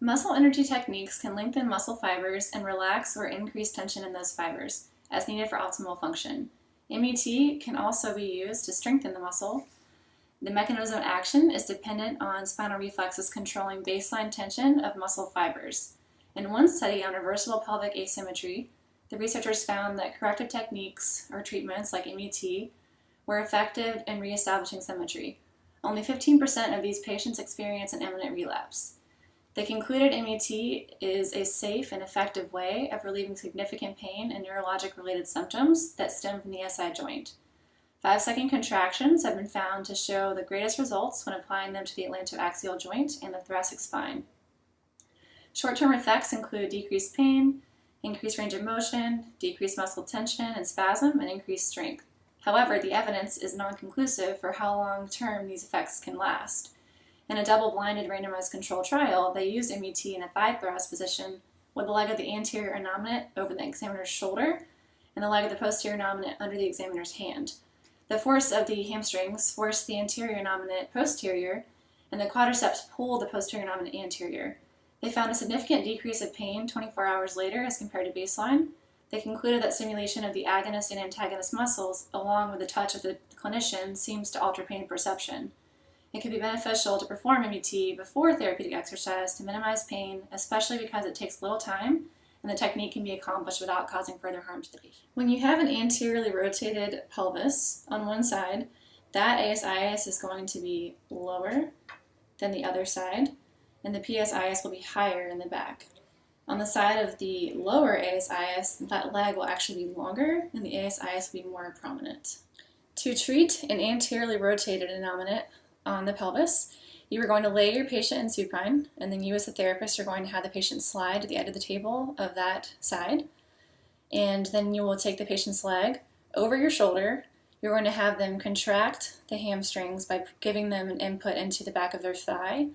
Muscle energy techniques can lengthen muscle fibers and relax or increase tension in those fibers, as needed for optimal function. MET can also be used to strengthen the muscle. The mechanism of action is dependent on spinal reflexes controlling baseline tension of muscle fibers. In one study on reversible pelvic asymmetry, the researchers found that corrective techniques or treatments like MET were effective in reestablishing symmetry. Only 15% of these patients experience an imminent relapse. They concluded MET is a safe and effective way of relieving significant pain and neurologic-related symptoms that stem from the SI joint. 5-second contractions have been found to show the greatest results when applying them to the atlantoaxial joint and the thoracic spine. Short-term effects include decreased pain, increased range of motion, decreased muscle tension and spasm, and increased strength. However, the evidence is non-conclusive for how long-term these effects can last. In a double-blinded randomized control trial, they used MET in a thigh thrust position with the leg of the anterior innominate over the examiner's shoulder and the leg of the posterior innominate under the examiner's hand. The force of the hamstrings forced the anterior innominate posterior, and the quadriceps pulled the posterior innominate anterior. They found a significant decrease of pain 24 hours later as compared to baseline. They concluded that stimulation of the agonist and antagonist muscles, along with the touch of the clinician, seems to alter pain perception. It can be beneficial to perform MET before therapeutic exercise to minimize pain, especially because it takes little time and the technique can be accomplished without causing further harm to the patient. When you have an anteriorly rotated pelvis on one side, that ASIS is going to be lower than the other side, and the PSIS will be higher in the back. On the side of the lower ASIS, that leg will actually be longer and the ASIS will be more prominent. To treat an anteriorly rotated innominate on the pelvis, you are going to lay your patient in supine, and then you as the therapist are going to have the patient slide to the edge of the table of that side, and then you will take the patient's leg over your shoulder. You're going to have them contract the hamstrings by giving them an input into the back of their thigh.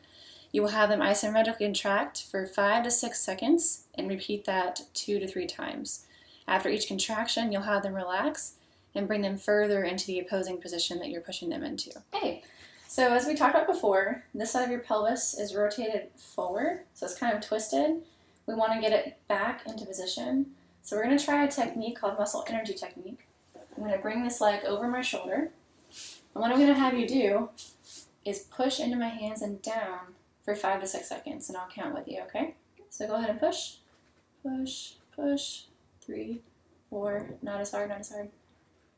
You will have them isometrically contract for 5 to 6 seconds and repeat that 2 to 3 times. After each contraction, you'll have them relax and bring them further into the opposing position that you're pushing them into. Okay, so as we talked about before, this side of your pelvis is rotated forward, so it's kind of twisted. We want to get it back into position. So we're going to try a technique called muscle energy technique. I'm going to bring this leg over my shoulder, and what I'm going to have you do is push into my hands and down for 5 to 6 seconds, and I'll count with you, okay? So go ahead and push, push, push, 3, 4, not as hard, not as hard.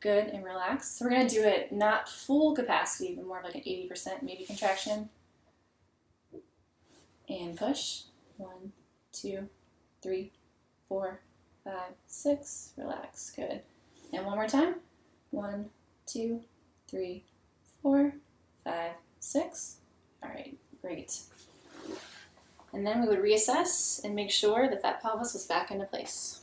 Good, and relax. So we're going to do it not full capacity, but more of like an 80% maybe contraction. And push, 1, 2, 3, 4, 5, 6, relax, good. And one more time, 1, 2, 3, 4, 5, 6. All right, great. And then we would reassess and make sure that that pelvis was back into place.